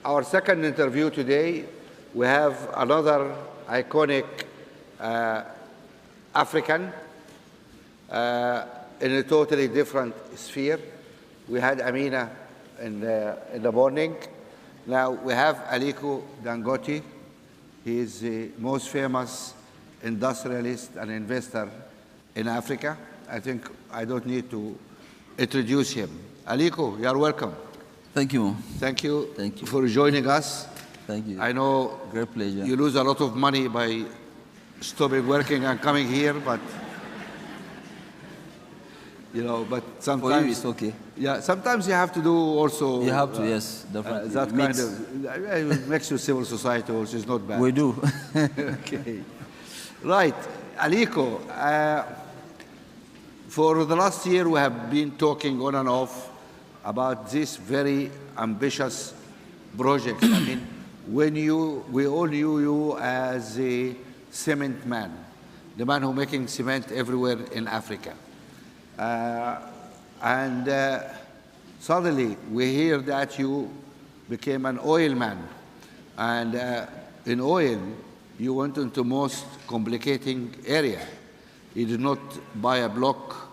our second interview today, we have another iconic African in a totally different sphere. We had Amina in the morning. Now we have Aliko Dangote. He is the most famous industrialist and investor in Africa. I think I don't need to introduce him. Aliko, you are welcome. Thank you. Thank you. Thank you for joining us. Thank you. I know great pleasure. You lose a lot of money by stopping working and coming here, but but sometimes for you it's okay. Yeah, sometimes you have to do also. You have to, yes, definitely. That kind of it makes you civil society, which is not bad. We do. Okay, right, Aliko. For the last year, we have been talking on and off about this very ambitious project. I mean, we all knew you as a cement man, the man who's making cement everywhere in Africa. Suddenly, we hear that you became an oil man. And in oil, you went into most complicating area. You did not buy a block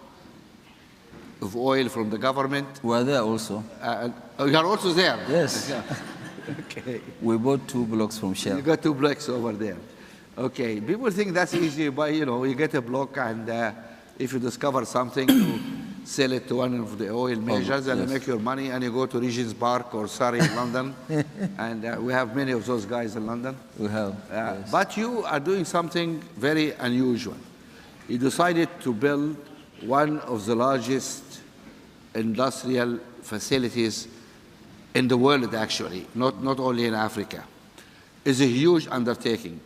of oil from the government. We are there also. You are also there? Yes. Okay. We bought 2 blocks from Shell. You got 2 blocks over there. Okay. People think that's easy, but you get a block, and if you discover something, you sell it to one of the oil majors, and you make your money, and you go to Regent's Park or Surrey in London. And we have many of those guys in London. We have. Yes. But you are doing something very unusual. You decided to build one of the largest industrial facilities in the world, actually, not only in Africa. It's a huge undertaking.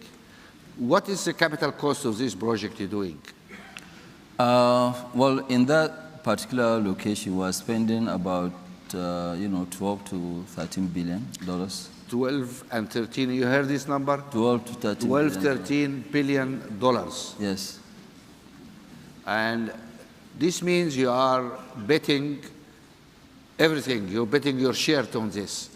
What is the capital cost of this project you're doing? Well, in that particular location, we are spending about 12 to 13 billion dollars. 12 and 13. You heard this number? 12 to 13. 12, 13 billion dollars. Yes. And this means you are betting everything. You're betting your share on this,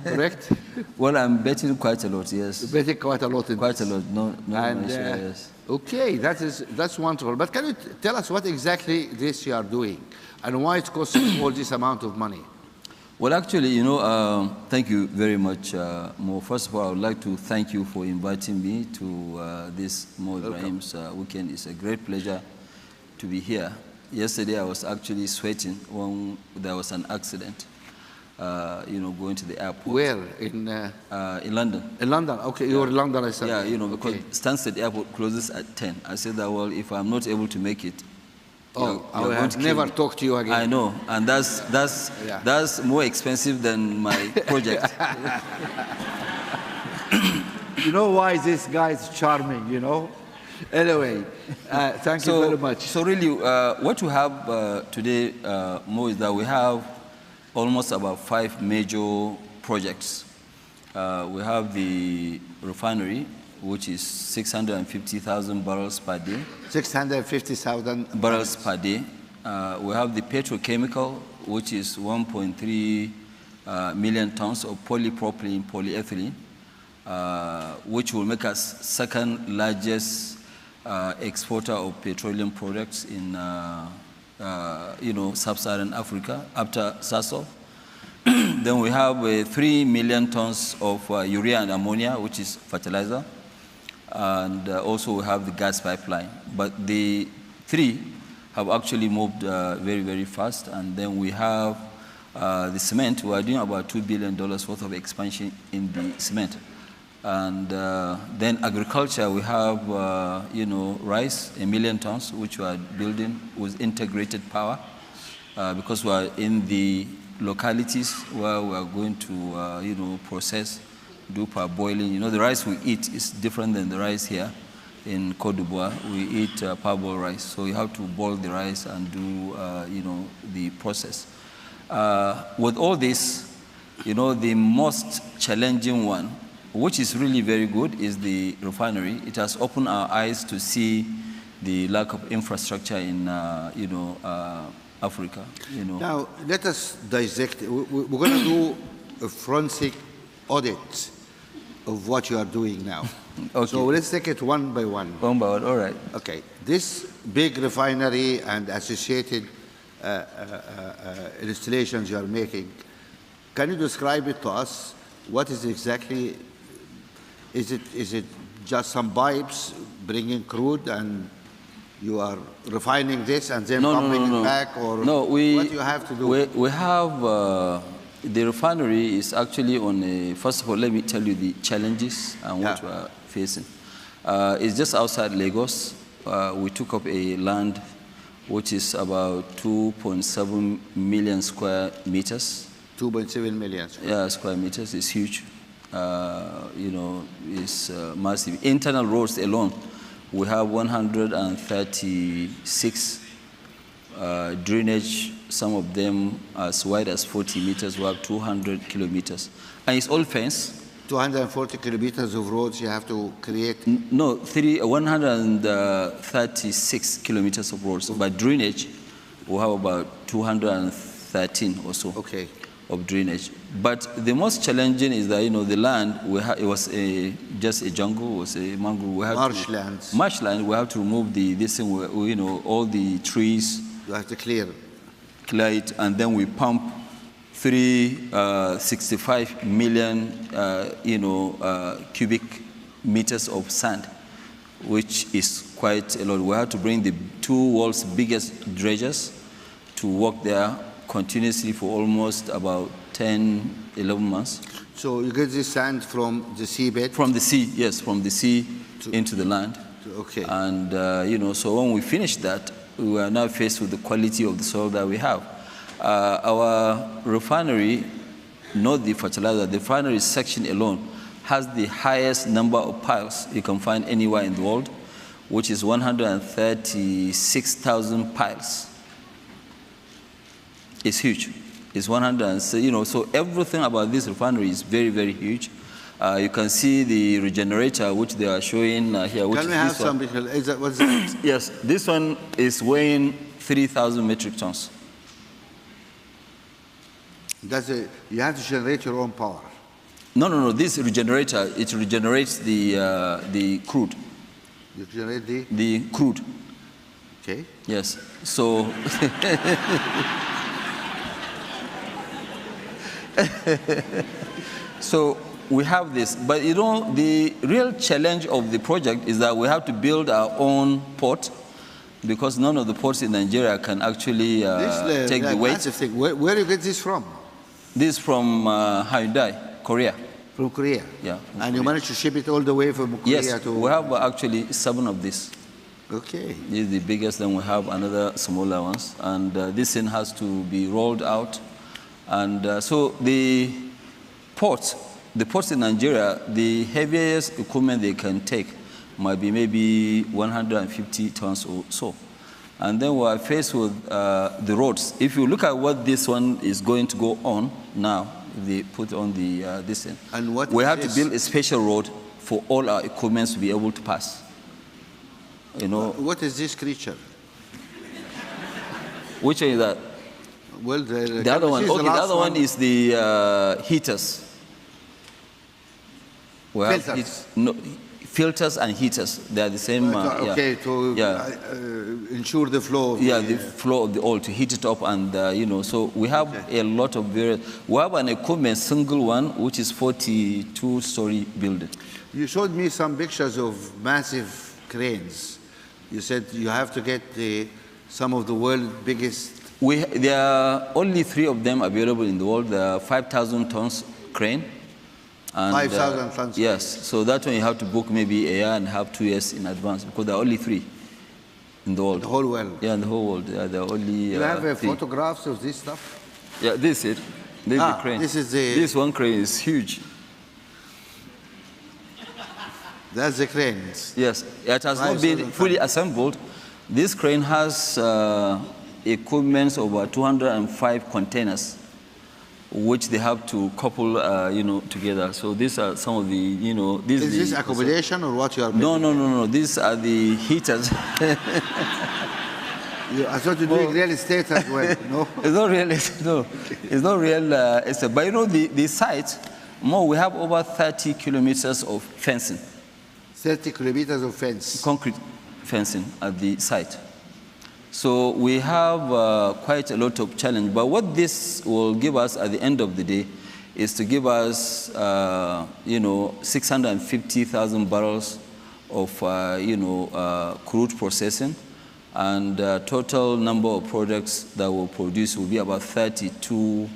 correct? Well, I'm betting quite a lot, yes. You're betting quite a lot in Quite this. a lot, no And, share, yes. Okay, that's wonderful. But can you tell us what exactly this you are doing and why it costs all this amount of money? Well, actually, thank you very much, Mo. First of all, I would like to thank you for inviting me to this MO Ibrahim's weekend. It's a great pleasure to be here. Yesterday, I was actually sweating when there was an accident, going to the airport. Where? In London. In London, okay. You were in London, I said. Yeah, because Stansted Airport closes at 10. I said that, well, if I'm not able to make it, I will never talk to you again. I know, and that's more expensive than my project. You know why this guy is charming, Anyway, thank you very much. So really, what we have today, Mo, is that we have almost about 5 major projects. We have the refinery, which is 650,000 barrels per day. 650,000 barrels per day. We have the petrochemical, which is 1.3 million tons of polypropylene, polyethylene, which will make us second largest exporter of petroleum products in sub-Saharan Africa after Sasol. Then we have 3 million tons of urea and ammonia, which is fertilizer. And also we have the gas pipeline. But the 3 have actually moved very, very fast. And then we have the cement. We are doing about $2 billion worth of expansion in the cement. And then agriculture, we have, rice, 1 million tons, which we are building with integrated power, because we are in the localities where we are going to, process, do parboiling. The rice we eat is different than the rice here in Côte d'Ivoire. We eat parboiled rice, so you have to boil the rice and do, the process. With all this, the most challenging one, which is really very good, is the refinery. It has opened our eyes to see the lack of infrastructure in, Africa. Now, let us dissect. We're going to do a forensic audit of what you are doing now. Okay. So let's take it one by one. One by one, all right. Okay. This big refinery and associated installations you are making, can you describe it to us? What is exactly, is it just some pipes bringing crude and you are refining this and then pumping it back, or what do you have to do? We have, the refinery is actually on a, first of all, let me tell you the challenges and what we are facing. It's just outside Lagos. We took up a land which is about 2.7 million square meters. 2.7 million. Square meters. It's huge. You know, it's massive. Internal roads alone, we have 136 drainage, some of them as wide as 40 meters. We have 200 kilometers. And it's all fenced. 240 kilometers of roads you have to create? No, 136 kilometers of roads. By drainage, we have about 213 or so of drainage. But the most challenging is that, you know, the land, it was just a jungle, it was a mangrove. Marshlands. Marshland, we have to remove this thing, you know, all the trees. You have to clear it, and then we pump 65 million, cubic meters of sand, which is quite a lot. We have to bring the two world's biggest dredgers to work there continuously for almost about 10, 11 months. So you get this sand from the seabed? From the sea, yes, from the sea into the land. Okay. And, so when we finish that, we are now faced with the quality of the soil that we have. Our refinery, not the fertilizer, the refinery section alone has the highest number of piles you can find anywhere in the world, which is 136,000 piles. It's huge. It's 100, so everything about this refinery is very, very huge. You can see the regenerator, which they are showing here. Which can we have some? What's that? Yes, this one is weighing 3,000 metric tons. You have to generate your own power? No. This regenerator, it regenerates the crude. You generate the crude. Okay. Yes. So. So we have this, but the real challenge of the project is that we have to build our own port, because none of the ports in Nigeria can actually take the weight. Where do you get this from? This from Hyundai, Korea. From Korea? Yeah. And you managed to ship it all the way from Korea yes, to... we have actually 7 of these. Okay. This is the biggest, then we have another smaller ones. And this thing has to be rolled out. And so the ports in Nigeria, the heaviest equipment they can take might be maybe 150 tons or so. And then we are faced with the roads. If you look at what this one is going to go on now, they put on this thing. And what we have to build a special road for all our equipment to be able to pass. What is this creature? Which is that? Well, the other one. Okay, the other one is the heaters. Filters and heaters. They are the same. Ensure the flow. The flow of the oil, to heat it up, and so we have a lot of various. We have an equipment, single one, which is 42-story building. You showed me some pictures of massive cranes. You said you have to get some of the world's biggest. There are only 3 of them available in the world. There are 5,000 tons crane. 5,000 tons. Yes, so that one you have to book maybe a year and have 2 years in advance, because there are only 3 in the world. The whole world? Yeah, in the whole world. Yeah, there are only. You have photographs of this stuff? Yeah, this is it. This is the crane. This one crane is huge. That's the crane. Yes, it has not been fully assembled. This crane has equipment over 205 containers, which they have to couple, together. So these are some of the, Is this accommodation or what you are building? No. These are the heaters. I thought you're doing real estate as well. No, it's not real estate. No, it's not real estate. But the site More, we have over 30 kilometers of fencing. 30 kilometers of fence. Concrete fencing at the site. So we have quite a lot of challenge. But what this will give us at the end of the day is to give us, 650,000 barrels of, crude processing, and total number of products that will produce will be about 32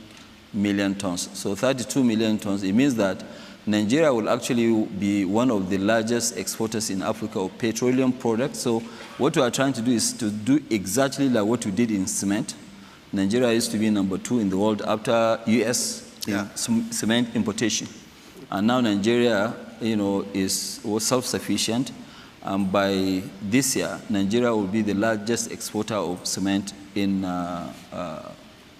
million tons. So 32 million tons, it means that Nigeria will actually be one of the largest exporters in Africa of petroleum products. So what we are trying to do is to do exactly like what we did in cement. Nigeria used to be number 2 in the world after US in cement importation. And now Nigeria, was self-sufficient. And by this year, Nigeria will be the largest exporter of cement in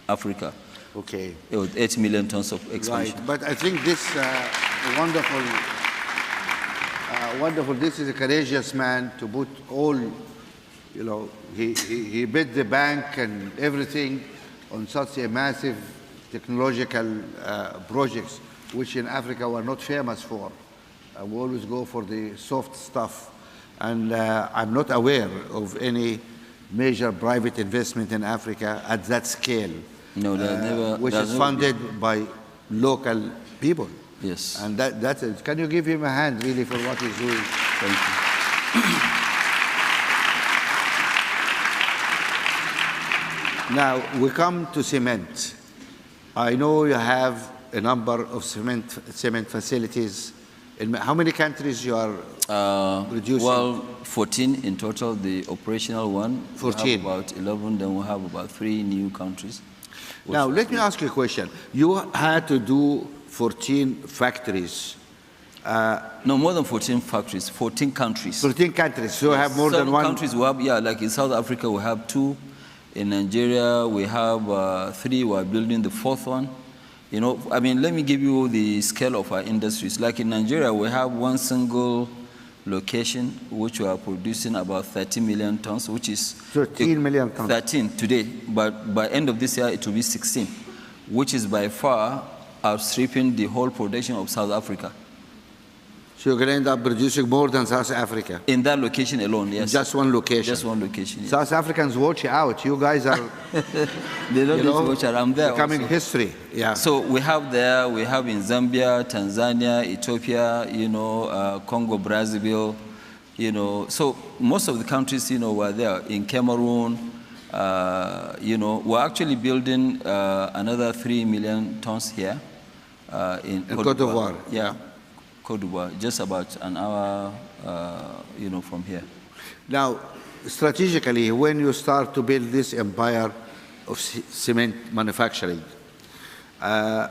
Africa. Okay. With 8 million tons of expansion. Right, but I think this wonderful, this is a courageous man to put all, he bet the bank and everything on such a massive technological projects, which in Africa we're not famous for. We always go for the soft stuff. And I'm not aware of any major private investment in Africa at that scale. No, never. Which is funded by local people. Yes. And that's it. Can you give him a hand, really, for what he's doing? Thank you. Now, we come to cement. I know you have a number of cement facilities. In how many countries you are producing? Well, 14 in total, the operational one. 14. We have about 11, then we have about 3 new countries. Now, let me ask you a question. You had to do 14 factories. No, more than 14 factories, 14 countries. 14 countries, so you have more than one? Countries we have, like in South Africa, we have 2. In Nigeria, we have 3. We are building the 4th one. Let me give you the scale of our industries. Like in Nigeria, we have one single location which we are producing about 13 million tons, which is 13 million tons. 13 today, but by end of this year it will be 16, which is by far outstripping the whole production of South Africa. So you're going to end up producing more than South Africa? In that location alone, yes. Just one location? Just one location, yes. South Africans watch out. You guys are, they don't need to watch out. I'm there becoming also. History. Yeah. So we have in Zambia, Tanzania, Ethiopia, Congo, Brazzaville, so most of the countries, were there. In Cameroon, we're actually building another 3 million tons here in Côte d'Ivoire. Yeah. Côte d'Ivoire, just about an hour, from here. Now, strategically, when you start to build this empire of cement manufacturing, are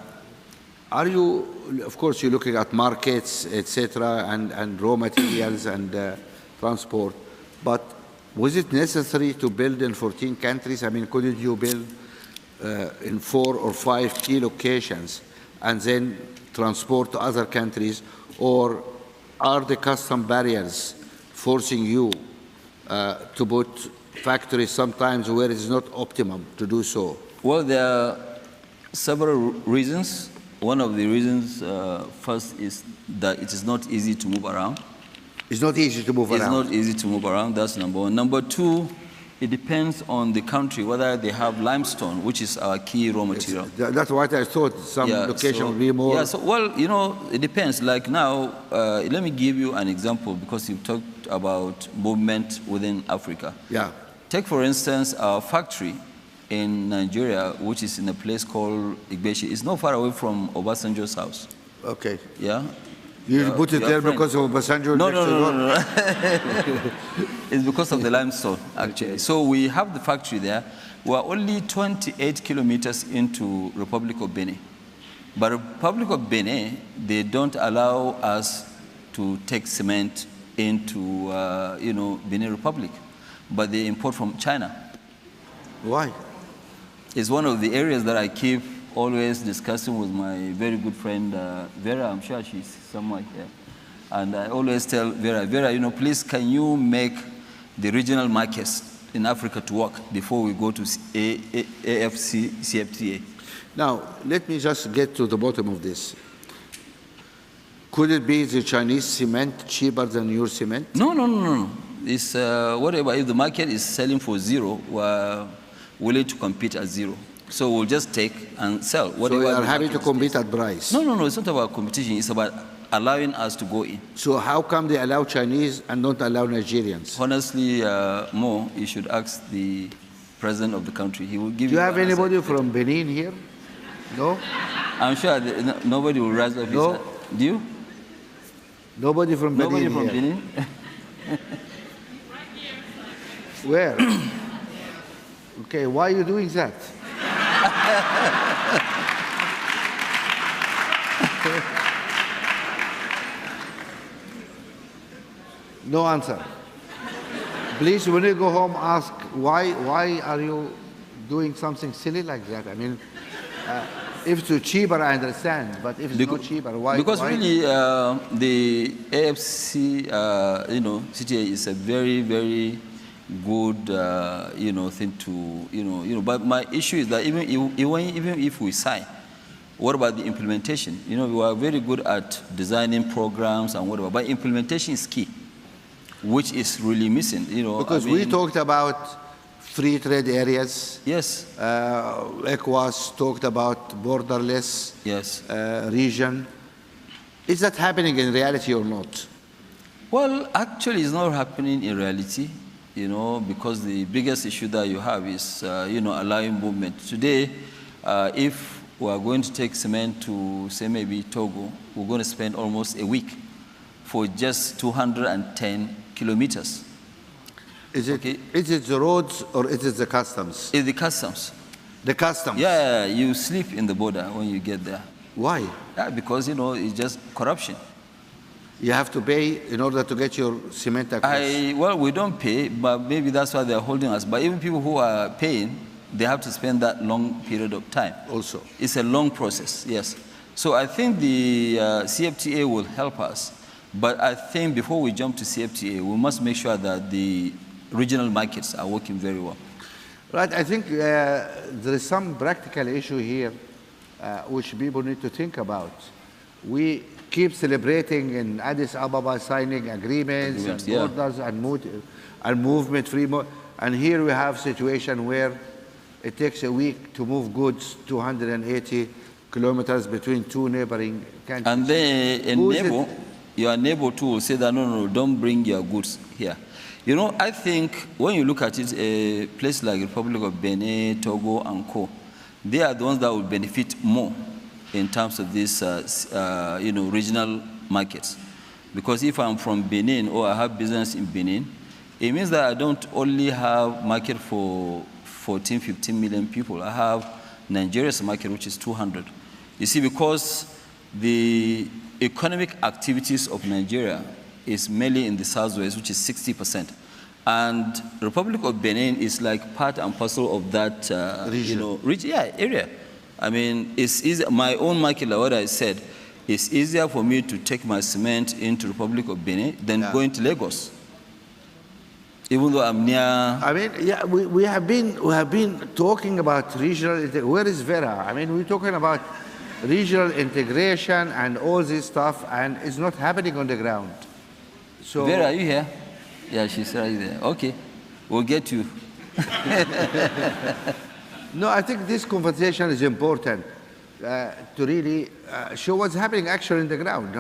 you, of course, you're looking at markets, etc., and raw materials and transport, but was it necessary to build in 14 countries? Couldn't you build in 4 or 5 key locations and then transport to other countries? Or are the custom barriers forcing you to put factories sometimes where it's not optimum to do so? Well, there are several reasons. One of the reasons, first, is that it is not easy to move around. It's not easy to move around? It's not easy to move around, that's number one. Number 2, it depends on the country, whether they have limestone, which is our key raw material. That's what I thought. Some location will be more... Yeah, it depends. Like now, let me give you an example, because you talked about movement within Africa. Yeah. Take, for instance, our factory in Nigeria, which is in a place called Igbeshi. It's not far away from Obasanjo's house. Okay. Yeah. You put it there because of Obasanjo? No. It's because of the limestone, actually. So we have the factory there. We are only 28 kilometers into Republic of Benin. But Republic of Benin, they don't allow us to take cement into, Benin Republic. But they import from China. Why? It's one of the areas that I keep always discussing with my very good friend, Vera. I'm sure she's somewhere here. And I always tell Vera, please, can you make the regional markets in Africa to work before we go to AFCFTA? Now, let me just get to the bottom of this. Could it be the Chinese cement cheaper than your cement? No. It's whatever. If the market is selling for zero, we're willing to compete at zero. So we'll just take and sell. So you are happy to compete at price? No. It's not about competition. It's about allowing us to go in. So how come they allow Chinese and don't allow Nigerians? Honestly, Mo, you should ask the president of the country. He will give you. Do you have anybody from Benin here? No? I'm sure nobody will rise up his hand. Do you? Nobody from Benin. Nobody from Benin? Where? Okay, why are you doing that? No answer. Please, when you go home, ask why are you doing something silly like that? I mean, if it's cheaper, I understand, but if it's not cheaper, why? Because really, the AFC, CTA is a very, very good, thing to, But my issue is that even if we sign, what about the implementation? We are very good at designing programs and whatever, but implementation is key, which is really missing. Because we talked about free trade areas. Yes. ECOWAS talked about borderless region. Is that happening in reality or not? Well, actually, it's not happening in reality, because the biggest issue that you have is, allowing movement. Today, if we are going to take cement to, say, maybe Togo, we're going to spend almost a week for just 210 kilometers. Is it the roads or is it the customs? It's the customs. The customs? Yeah, you sleep in the border when you get there. Why? Yeah, because, it's just corruption. You have to pay in order to get your cement across? Well, we don't pay, but maybe that's why they're holding us. But even people who are paying, they have to spend that long period of time. Also. It's a long process, yes. So I think the CFTA will help us. But I think before we jump to CFTA, we must make sure that the regional markets are working very well. Right. I think there is some practical issue here which people need to think about. We keep celebrating in Addis Ababa signing agreements and borders and movement free. And here we have a situation where it takes a week to move goods 280 kilometers between two neighboring countries. And then your neighbor too will say that, no, don't bring your goods here. I think when you look at it, a place like Republic of Benin, Togo, and Co., they are the ones that will benefit more in terms of these, regional markets. Because if I'm from Benin or I have business in Benin, it means that I don't only have market for 14, 15 million people. I have Nigeria's market, which is 200. You see, because the economic activities of Nigeria is mainly in the southwest, which is 60%. And the Republic of Benin is like part and parcel of that area. I mean, it's easy. My own market, like what I said, it's easier for me to take my cement into the Republic of Benin than going to Lagos. Even though I'm near. I mean, we have been talking about regional. Where is Vera? I mean, we're talking about regional integration and all this stuff, and it's not happening on the ground. So, Vera, are you here? Yeah, she's right there. Okay, we'll get you. No, I think this conversation is important to really show what's happening actually on the ground.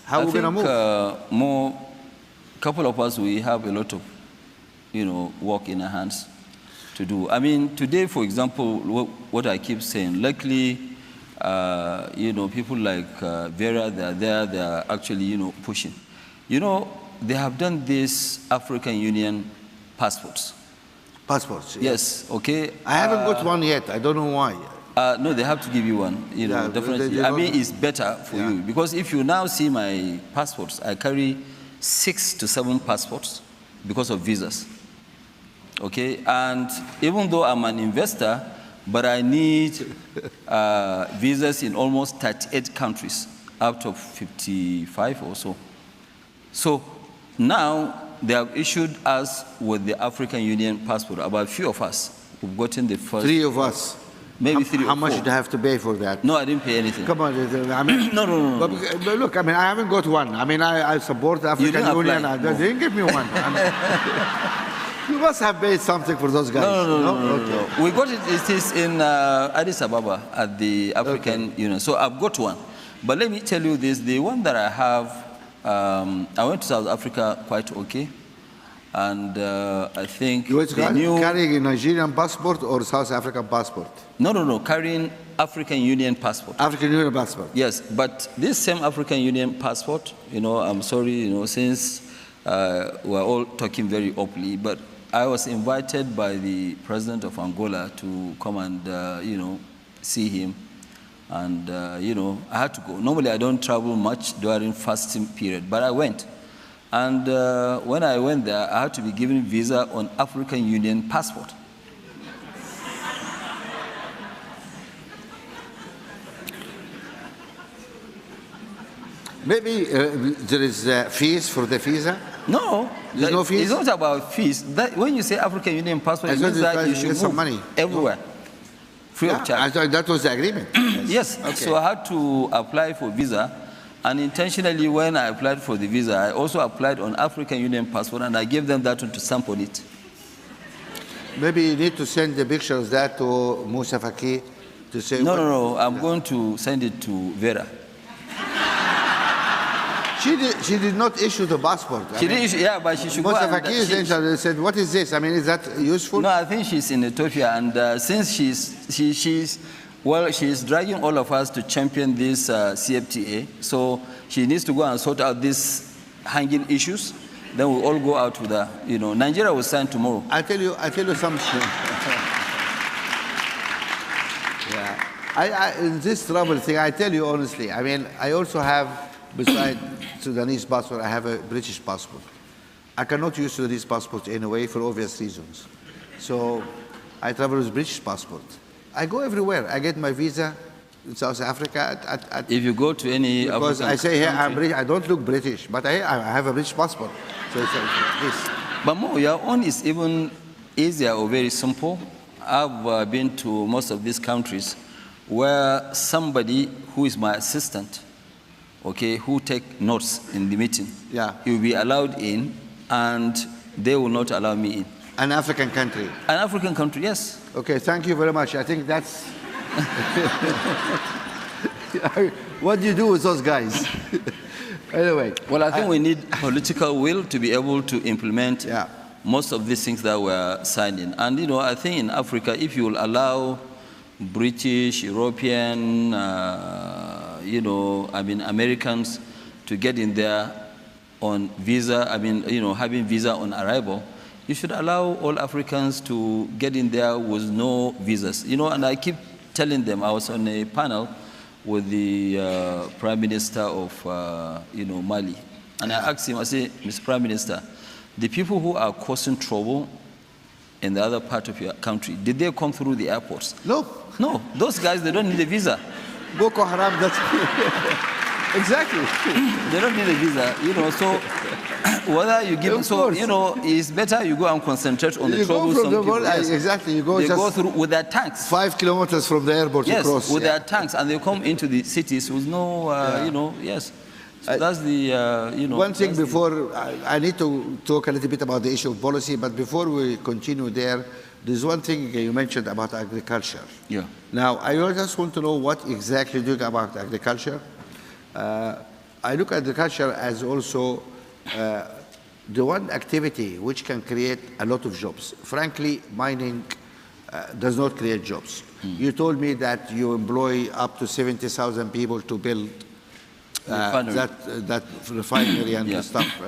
How we're going to move. More, couple of us, we have a lot of, work in our hands to do. I mean, today, for example, what I keep saying, luckily, people like Vera, they are actually, pushing. They have done this African Union passports. Passports? Yes, okay. I haven't got one yet. I don't know why. No, they have to give you one, definitely. I mean, it's better for you. Because if you now see my passports, I carry 6 to 7 passports because of visas. Okay, and even though I'm an investor, but I need visas in almost 38 countries out of 55 or so. So now they have issued us with the African Union passport. About a few of us who've gotten the first. 3 of us. maybe 3 or 4. How much did you have to pay for that? No, I didn't pay anything. Come on, I mean, No. But look, I mean, I haven't got one. I mean, I support the African Union. They didn't give me one. I mean, you must have paid something for those guys. No. We got it. It is in Addis Ababa at the African Union. So I've got one. But let me tell you this: the one that I have, I went to South Africa quite okay. And I think you were carrying a Nigerian passport or South African passport? No, carrying African Union passport. African Union passport? Yes, but this same African Union passport, I'm sorry, since we're all talking very openly, but I was invited by the president of Angola to come and, see him. And, I had to go. Normally, I don't travel much during fasting period, but I went. And when I went there, I had to be given visa on African Union passport. Maybe there is fees for the visa? No. There's no fees? It's not about fees. When you say African Union passport, it means that you should move some money. Everywhere. Free of charge. I thought that was the agreement. Yes. Okay. So I had to apply for visa. And intentionally, when I applied for the visa, I also applied on African Union passport, and I gave them that one to sample it. Maybe you need to send the picture of that to Musa Faki to say... No. I'm going to send it to Vera. She did not issue the passport. She didn't issue, yeah, but she should Musa go. Faki said, what is this? I mean, is that useful? No, I think she's in Ethiopia, and since she's dragging all of us to champion this CFTA, so she needs to go and sort out these hanging issues. Then we'll all go out with her. Nigeria will sign tomorrow. I tell you something. Yeah. In this travel thing, I tell you honestly, I mean, I also have, besides Sudanese passport, I have a British passport. I cannot use Sudanese passport anyway for obvious reasons. So I travel with British passport. I go everywhere. I get my visa in South Africa. If you go to any because I say here I'm British, I don't look British, but I have a British passport. So it's this. But Mo, your own is even easier or very simple. I've been to most of these countries where somebody who is my assistant, who take notes in the meeting, he will be allowed in, and they will not allow me in. An African country? An African country, yes. Okay, thank you very much. I think that's... What do you do with those guys? Anyway. Well, I think we need political will to be able to implement most of these things that we're signing. And, I think in Africa, if you will allow British, European, Americans to get in there on visa, having visa on arrival, you should allow all Africans to get in there with no visas. And I keep telling them, I was on a panel with the Prime Minister of, Mali. And I asked him, I said, Mr. Prime Minister, the people who are causing trouble in the other part of your country, did they come through the airports? No. No, those guys, they don't need a visa. Boko Haram, that's... Exactly. They don't need a visa, so whether you give them, it's better you go and concentrate on the trouble some people. Yes. Exactly, they go through with their tanks. 5 kilometers from the airport to cross. With their tanks, and they come into the cities with no, So that's the, One thing before, I need to talk a little bit about the issue of policy, but before we continue there's one thing you mentioned about agriculture. Yeah. Now, I just want to know what exactly you do about agriculture. I look at agriculture as also the one activity which can create a lot of jobs. Frankly, mining does not create jobs. You told me that you employ up to 70,000 people to build that refinery and stuff.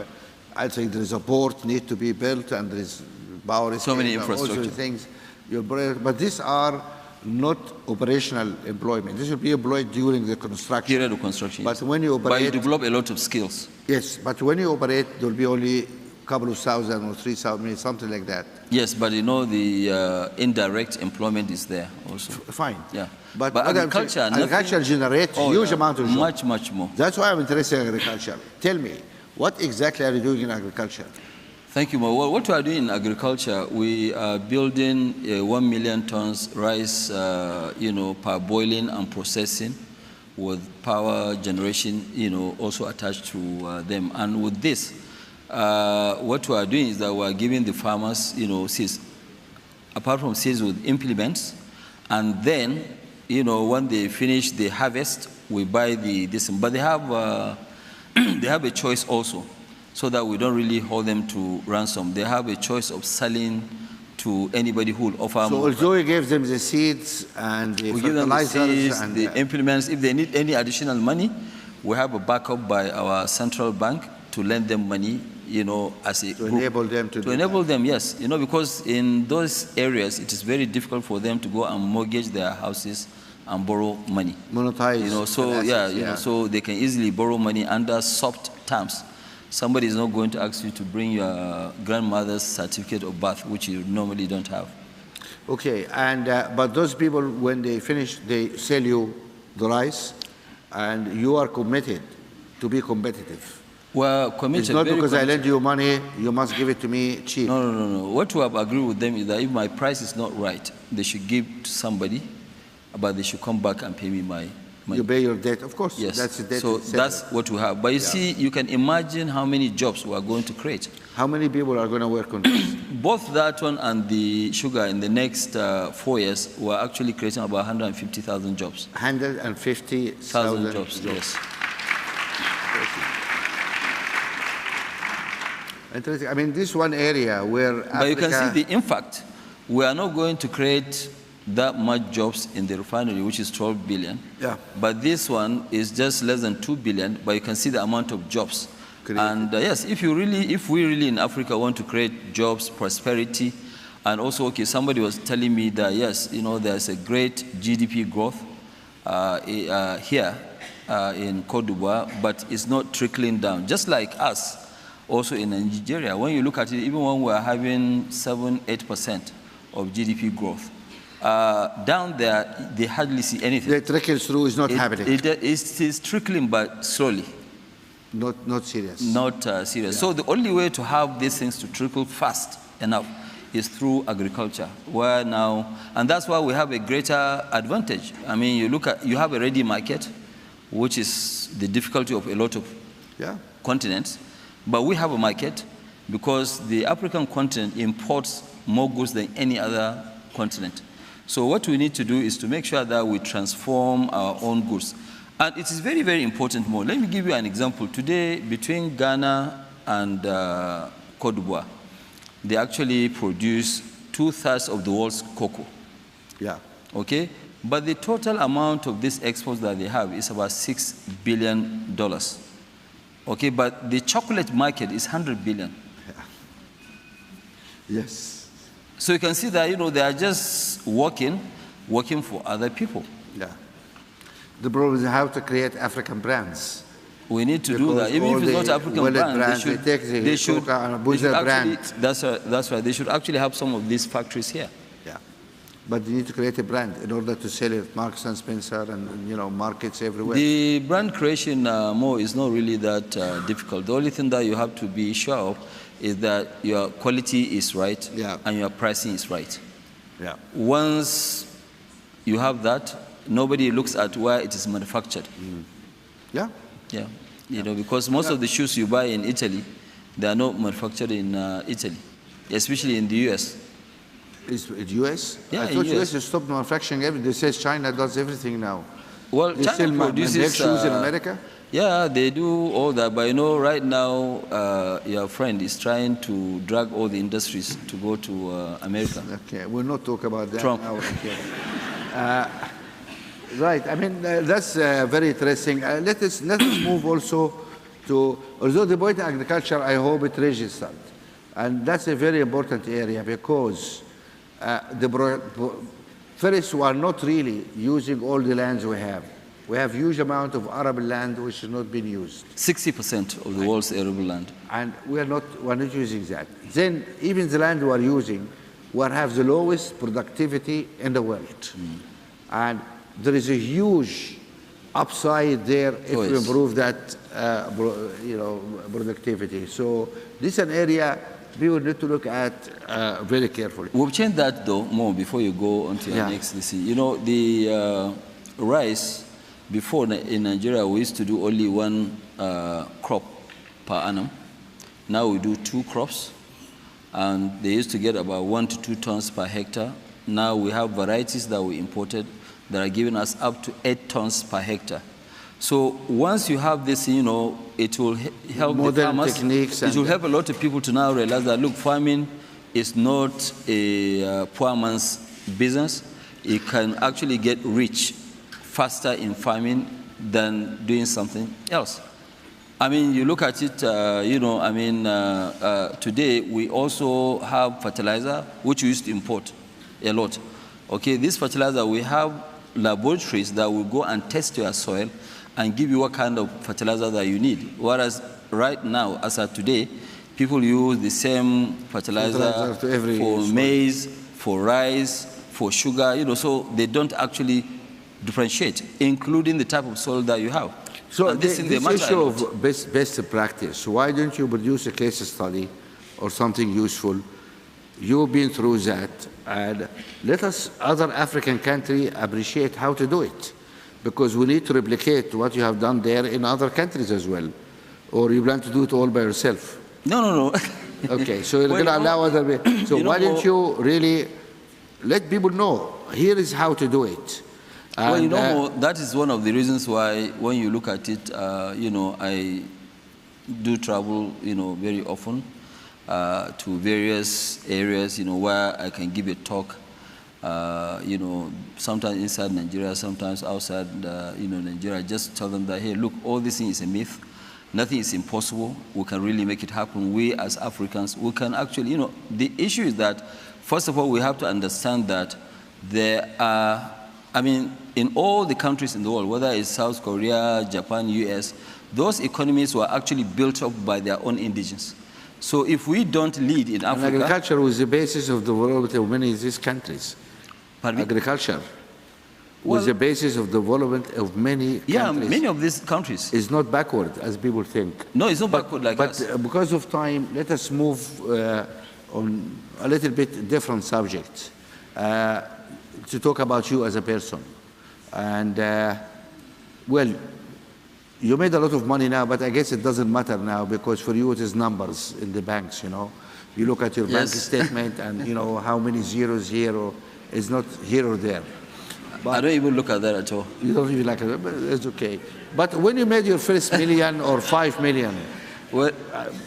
I think there is a port need to be built, and there is power. So many infrastructure things. But these are not operational employment. This will be employed during the construction. Period of construction. But when you operate, but you develop a lot of skills. Yes, but when you operate, there will be only a couple of thousand or 3,000, something like that. Yes, but the indirect employment is there also. Fine. Yeah. But agriculture generates huge amount of jobs. Much more. That's why I'm interested in agriculture. Tell me, what exactly are you doing in agriculture? Thank you, Mo. Well, what we are doing in agriculture, we are building 1 million tons rice, parboiling and processing with power generation, also attached to them. And with this, what we are doing is that we are giving the farmers, seeds, apart from seeds with implements, and then, when they finish the harvest, we buy this. But they have a choice also, so that we don't really hold them to ransom. They have a choice of selling to anybody who will offer So more. although we give them the seeds and the We give them the fertilizers seeds, and the implements. If they need any additional money, we have a backup by our central bank to lend them money, as a to group. enable them to do enable that. them, yes. Because in those areas, it is very difficult for them to go and mortgage their houses and borrow money. Monetize. So assets, so they can easily borrow money under soft terms. Somebody is not going to ask you to bring your grandmother's certificate of birth, which you normally don't have. Okay, and but those people, when they finish, they sell you the rice, and you are committed to be competitive. Well, committed. It's not very because I committed. lend you money, you must give it to me cheap. No. What we have agreed with them is that if my price is not right, they should give to somebody, but they should come back and pay me my money. You pay your debt, of course. Yes. That's the debt. So settled. that's what we have. But you see, you can imagine how many jobs we are going to create. How many people are going to work on this? Both that one and the sugar in the next 4 years, we're actually creating about 150,000 jobs. 150,000 jobs, yes. Interesting. I mean, this one area where Africa... But you can see the impact. We are not going to create that much jobs in the refinery, which is 12 billion. Yeah. But this one is just less than 2 billion, but you can see the amount of jobs. Created. And yes, if we really in Africa want to create jobs, prosperity, and also, okay, somebody was telling me that, yes, there's a great GDP growth here in Côte d'Ivoire, but it's not trickling down. Just like us, also in Nigeria, when you look at it, even when we're having 7-8% of GDP growth, down there, they hardly see anything. The trickle through is not happening. It is trickling, but slowly. Not serious. Not serious. Yeah. So the only way to have these things to trickle fast enough is through agriculture, where now, and that's why we have a greater advantage. I mean, you have a ready market, which is the difficulty of a lot of continents, but we have a market because the African continent imports more goods than any other continent. So what we need to do is to make sure that we transform our own goods. And it is very, very important more. Let me give you an example. Today, between Ghana and Côte d'Ivoire, they actually produce 2/3 of the world's cocoa. Yeah. Okay? But the total amount of these exports that they have is about $6 billion. Okay, but the chocolate market is 100 billion. Yeah. Yes. So you can see that, they are just working for other people. Yeah. The problem is how to create African brands. We need to do that. Even if it's not African brands, they should actually, that's right. They should actually have some of these factories here. Yeah. But you need to create a brand in order to sell it, Marks and Spencer and markets everywhere. The brand creation, Mo, is not really that difficult. The only thing that you have to be sure of is that your quality is right and your pricing is right. Yeah. Once you have that, nobody looks at where it is manufactured. Yeah. Yeah. Because most of the shoes you buy in Italy, they are not manufactured in Italy, especially in the U.S. Is it U.S.? Yeah, I thought US. U.S. stopped manufacturing everything. They say China does everything now. Well, They China still make produces shoes in America? Yeah, they do all that. But right now, your friend is trying to drag all the industries to go to America. Okay, we'll not talk about that Trump. now. Okay. Right, I mean, that's very interesting. Let us move also to, although the point of agriculture, I hope it registered. And that's a very important area because first, we are not really using all the lands we have. We have huge amount of arable land which has not been used. 60% of the world's arable land. And we're not using that. Then, even the land we are using, we have the lowest productivity in the world. And there is a huge upside there if we improve that, productivity. So this is an area people need to look at very carefully. We've changed that though more before you go on to your next thing. You know, the rice, before in Nigeria, we used to do only one crop per annum. Now we do 2 crops, and they used to get about 1 to 2 tons per hectare. Now we have varieties that we imported that are giving us up to 8 tons per hectare. So once you have this, you know, it will help the farmers. Techniques. It will help a lot of people to now realize that, look, farming is not a poor man's business. You can actually get rich faster in farming than doing something else. I mean, you look at it, you know, I mean, today we also have fertilizer, which we used to import a lot. Okay, this fertilizer, we have laboratories that will go and test your soil and give you what kind of fertilizer that you need. Whereas right now, as of today, people use the same fertilizer for maize, for rice, for sugar, you know, so they don't actually differentiate, including the type of soil that you have. So this issue of best practice, why don't you produce a case study or something useful? You've been through that, and let us, other African countries, appreciate how to do it. Because we need to replicate what you have done there in other countries as well. Or you plan to do it all by yourself? No. Okay, so you're going to allow other people. So why don't you really let people know, here is how to do it. And, well, you know, that is one of the reasons why when you look at it, you know, I do travel, you know, very often to various areas, you know, where I can give a talk. You know, sometimes inside Nigeria, sometimes outside, you know, Nigeria, just tell them that, hey, look, all this thing is a myth. Nothing is impossible. We can really make it happen. We as Africans, we can actually, you know, the issue is that, first of all, we have to understand that there are, I mean, in all the countries in the world, whether it's South Korea, Japan, US, those economies were actually built up by their own indigenes. So if we don't lead in Africa... And agriculture was the basis of the development of many of these countries. Agriculture was the basis of development of many countries. Yeah, many of these countries. It's not backward, as people think. No, it's not backward like us. But because of time, let us move on a little bit different subject to talk about you as a person. And, well, you made a lot of money now, but I guess it doesn't matter now because for you it is numbers in the banks, you know. You look at your bank statement and, you know, how many zeros here or it's not here or there. But I don't even look at that at all. You don't even like it, but it's okay. But when you made your first million or 5 million, well,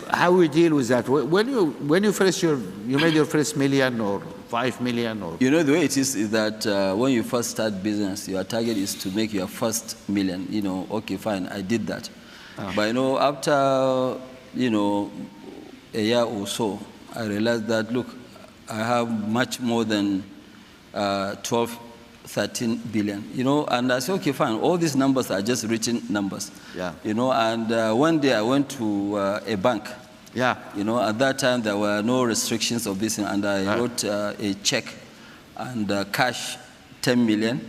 how we deal with that? When you made your first million or 5 million or... You know, the way it is that when you first start business, your target is to make your first million. You know, okay, fine, I did that. But, you know, after, you know, a year or so, I realized that, look, I have much more than 12, 13 billion, you know, and I said, okay, fine, all these numbers are just written numbers, you know, and one day I went to a bank, you know, at that time there were no restrictions of this, and I wrote a check and cash $10 million,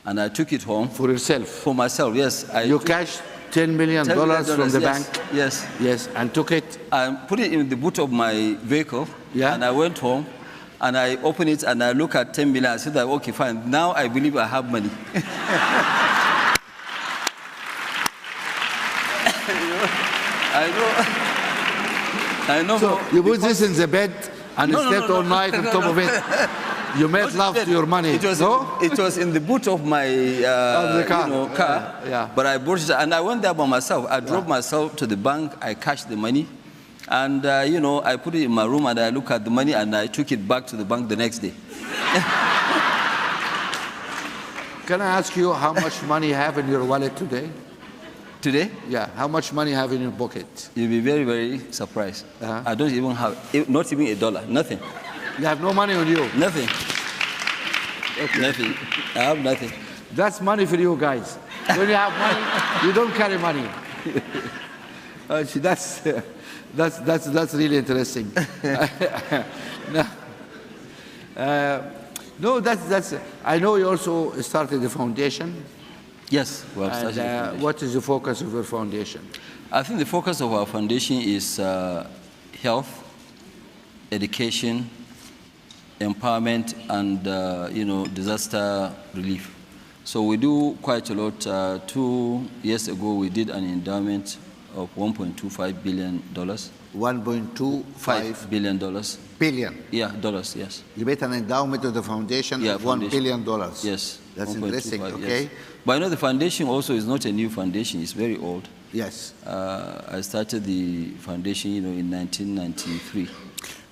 and I took it home. For yourself? For myself, yes. You cashed $10 million from the bank? Yes. Yes, and took it? I put it in the boot of my vehicle, and I went home, and I open it, and I look at 10 million. I said, that, okay, fine. Now I believe I have money. I know. So you put this in the bed and slept all night on top of it. You made love to your money. It was in the boot of my car. You know, car. But I brought it, and I went there by myself. I drove myself to the bank. I cashed the money. And, you know, I put it in my room, and I look at the money, and I took it back to the bank the next day. Can I ask you how much money you have in your wallet today? Today? Yeah, how much money you have in your pocket? You'll be very, very surprised. I don't even have, not even $1, nothing. You have no money on you? Nothing. Okay. Nothing. I have nothing. That's money for you guys. When you have money, you don't carry money. That's really interesting. No, that's. I know you also started the foundation. Yes, we have started the foundation. What is the focus of your foundation? I think the focus of our foundation is health education, empowerment, and disaster relief. So we do quite a lot. 2 years ago, we did an endowment of $1.25 billion. $1.25 billion. billion. Yeah, dollars, yes. You made an endowment of the foundation of $1 billion. Yes. That's interesting, okay? Yes. But the foundation also is not a new foundation, it's very old. Yes. I started the foundation, in 1993.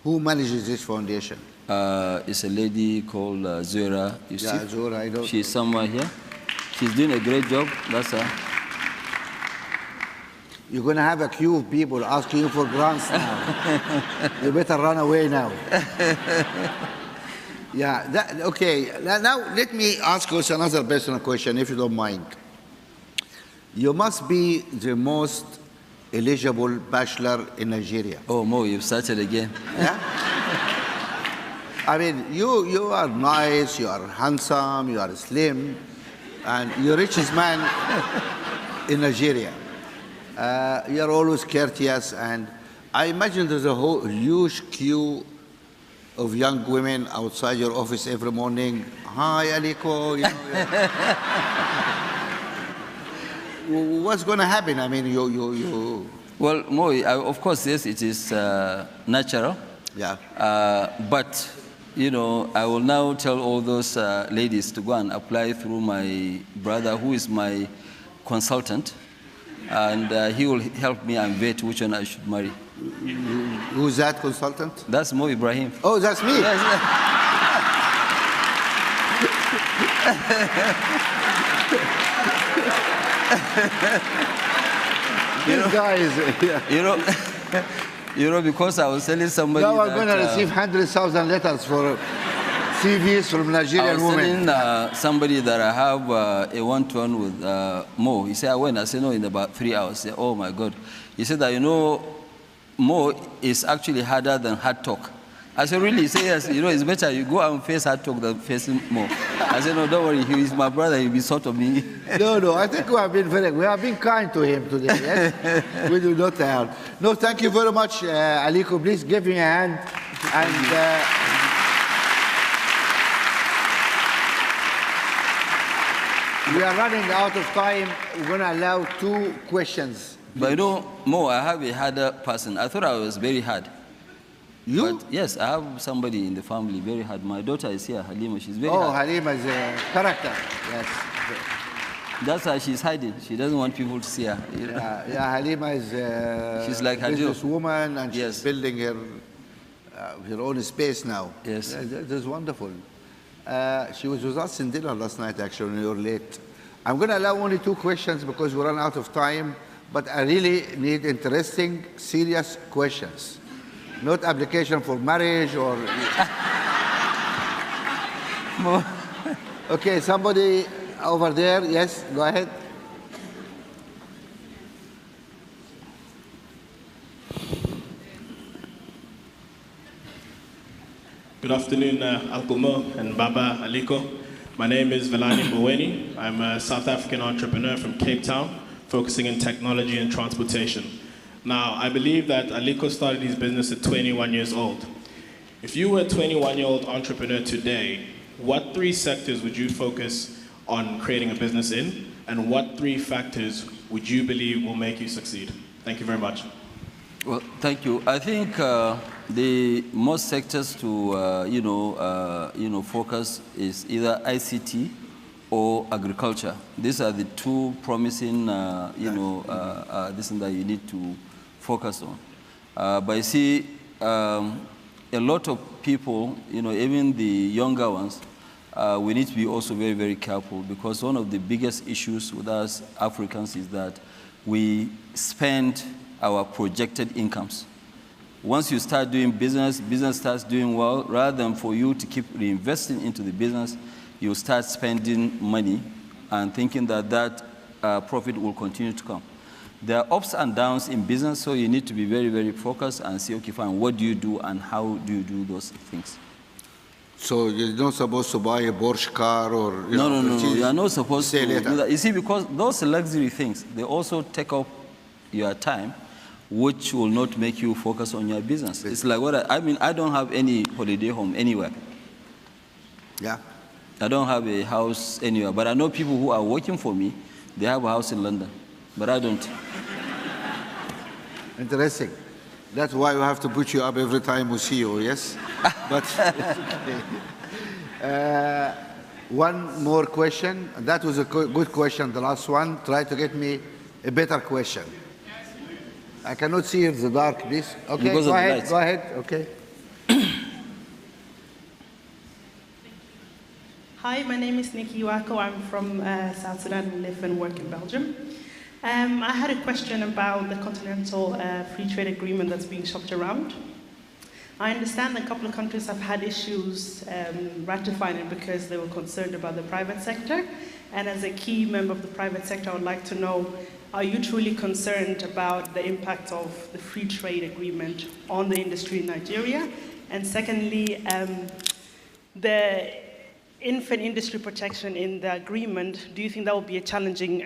Who manages this foundation? It's a lady called Zura. You see? Zura, I know. She's somewhere here. She's doing a great job. That's her. You're going to have a queue of people asking you for grants now. You better run away now. Yeah, okay. Now, let me ask you another personal question, if you don't mind. You must be the most eligible bachelor in Nigeria. Oh, Mo, you've started again. Yeah? I mean, you are nice, you are handsome, you are slim, and you're the richest man in Nigeria. You're always courteous, and I imagine there's a whole huge queue of young women outside your office every morning. Hi, Aliko. What's going to happen? I mean, you. Well, Mo, of course, yes, it is natural. Yeah. But, I will now tell all those ladies to go and apply through my brother, who is my consultant, and he will help me and vet which one I should marry. Who's that consultant? That's MO Ibrahim. Oh, that's me. Yes. Because I was telling somebody now I'm going to receive 100,000 letters for CVs from Nigerian women. I was telling somebody that I have a one-to-one with Mo. He said, when? I said, no, in about 3 hours. He said, oh, my God. He said that, Mo is actually harder than hard talk. I said, really? He said, yes. It's better you go and face hard talk than facing Mo. I said, no, don't worry. He's my brother. He'll be sort of me. No. I think we have been kind to him today. Yes? We do not help. No, thank you very much, Aliko. Please give me a hand. And we are running out of time. We're going to allow 2 questions. But Mo, I have a harder person. I thought I was very hard. You? But yes, I have somebody in the family very hard. My daughter is here, Halima. She's very hard. Oh, Halima is a character. Yes. That's why she's hiding. She doesn't want people to see her. Yeah, Halima is she's like a businesswoman, and she's building her own space now. Yes. That's wonderful. She was with us in dinner last night, actually, when you were late. I'm going to allow only 2 questions because we run out of time, but I really need interesting, serious questions. Not application for marriage or... Okay, somebody over there. Yes, go ahead. Good afternoon, Uncle Mo and Baba Aliko. My name is Velani Mboweni. I'm a South African entrepreneur from Cape Town, focusing in technology and transportation. Now, I believe that Aliko started his business at 21 years old. If you were a 21-year-old entrepreneur today, what 3 sectors would you focus on creating a business in, and what 3 factors would you believe will make you succeed? Thank you very much. Well, thank you. I think the most sectors to focus is either ICT or agriculture. These are the 2 promising this thing that you need to focus on. But you see, a lot of people, even the younger ones, we need to be also very, very careful, because one of the biggest issues with us Africans is that we spend our projected incomes. Once you start doing business starts doing well. Rather than for you to keep reinvesting into the business, you start spending money and thinking that profit will continue to come. There are ups and downs in business, so you need to be very, very focused and say, okay, fine, what do you do and how do you do those things? So you're not supposed to buy a Porsche car or... No, you are not supposed to do that. You see, because those luxury things, they also take up your time. which will not make you focus on your business. It's like what I mean, I don't have any holiday home anywhere. Yeah. I don't have a house anywhere, but I know people who are working for me, they have a house in London, but I don't. Interesting. That's why we have to put you up every time we see you, yes? But okay. One more question. That was a good question, the last one. Try to get me a better question. I cannot see in the dark, please. Okay, Because go ahead, go ahead, okay. Hi, my name is Nikki Wako. I'm from South Sudan and live and work in Belgium. I had a question about the Continental Free Trade Agreement that's being shopped around. I understand a couple of countries have had issues ratifying it because they were concerned about the private sector. And as a key member of the private sector, I would like to know, are you truly concerned about the impact of the free trade agreement on the industry in Nigeria? And secondly, the infant industry protection in the agreement, do you think that would be a challenging,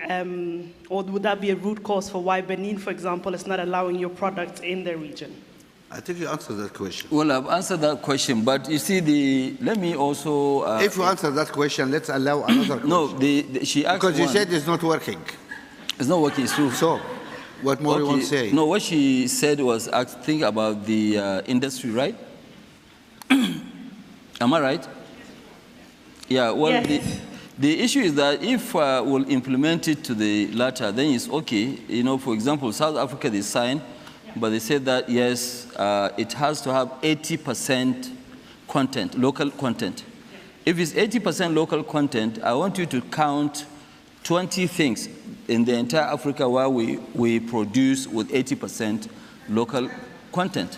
or would that be a root cause for why Benin, for example, is not allowing your products in the region? I think you answered that question. Well, I've answered that question, but you see, let me also... if you answer that question, let's allow another question. No, she asked because you said it's not working. It's not working, it's true. So, what more you want to say? No, what she said was, think about the industry, right? Am I right? Yeah, well, yes. The issue is that if we'll implement it to the latter, then it's okay. You know, for example, South Africa, they signed, but they said that, yes, it has to have 80% content, local content. If it's 80% local content, I want you to count 20 things in the entire Africa where we produce with 80% local content.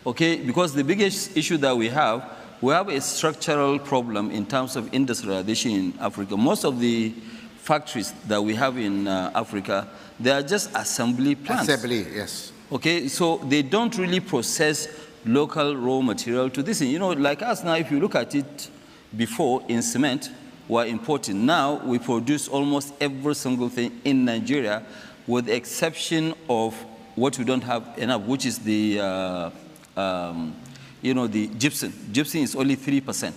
Okay, because the biggest issue that we have a structural problem in terms of industrialization in Africa. Most of the factories that we have in Africa, they are just assembly plants. Assembly, yes. Okay, so they don't really process local raw material to this. You know, like us now, if you look at it before in cement, we're importing. Now we produce almost every single thing in Nigeria, with the exception of what we don't have enough, which is the you know, the gypsum. Gypsum is only 3%,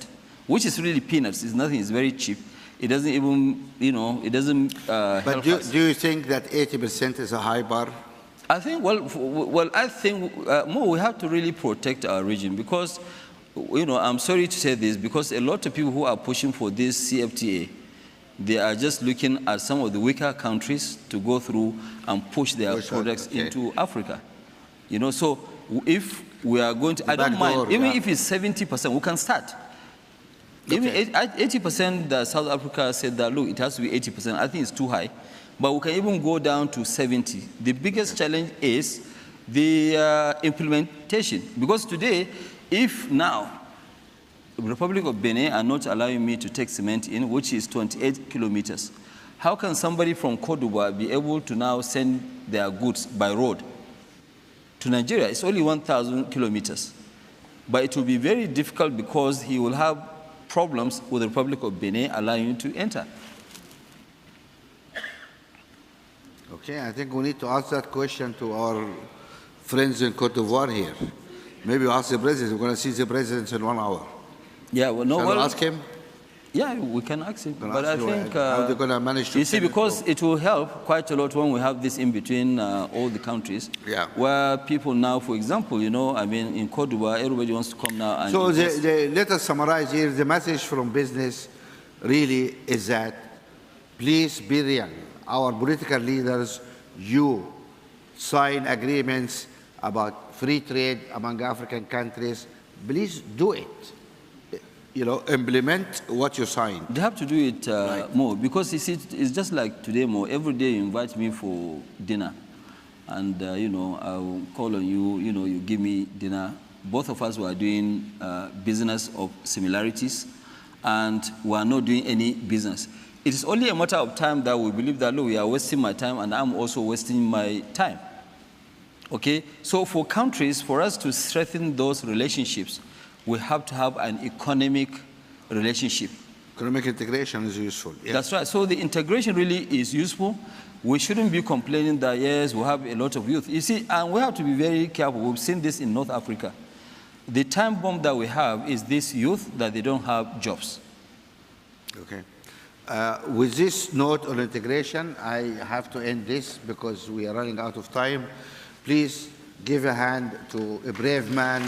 which is really peanuts. It's nothing. It's very cheap. It doesn't even, you know, it doesn't help us. Do you think that 80% is a high bar? I think, well, I think more we have to really protect our region because, you know, I'm sorry to say this, because a lot of people who are pushing for this CFTA, they are just looking at some of the weaker countries to go through and push their products into Africa. You know, so if we are going to, I don't mind, even if it's 70%, we can start. Even 80%, that South Africa said that, look, it has to be 80%. I think it's too high. But we can even go down to 70. The biggest challenge is the implementation. Because today, if now the Republic of Benin are not allowing me to take cement in, which is 28 kilometers, how can somebody from Côte d'Ivoire be able to now send their goods by road to Nigeria? It's only 1,000 kilometers. But it will be very difficult because he will have problems with the Republic of Benin allowing you to enter. Okay, I think we need to ask that question to our friends in Côte d'Ivoire here. Maybe ask the president. We're going to see the president in 1 hour. Yeah, well, no, Can we ask him? Yeah, we can ask him. But I think how they're going to manage to. You see, because it will help quite a lot when we have this in between all the countries. Yeah. Where people now, for example, you know, I mean, in Côte d'Ivoire, everybody wants to come now and. So let us summarize here. The message from business really is that please be real. Our political leaders, you sign agreements about free trade among African countries. Please do it. You know, implement what you sign. They have to do it more because you see, it's just like today more. Every day you invite me for dinner, and you know, I will call on you. You know, you give me dinner. Both of us were doing business of similarities, and we are not doing any business. It is only a matter of time that we believe that, look, we are wasting my time, and I'm also wasting my time. Okay? So for countries, for us to strengthen those relationships, we have to have an economic relationship. Economic integration is useful. Yes. That's right. So the integration really is useful. We shouldn't be complaining that, yes, we have a lot of youth. You see, and we have to be very careful. We've seen this in North Africa. The time bomb that we have is this youth that they don't have jobs. Okay. With this note on integration, I have to end this because we are running out of time. Please give a hand to a brave man.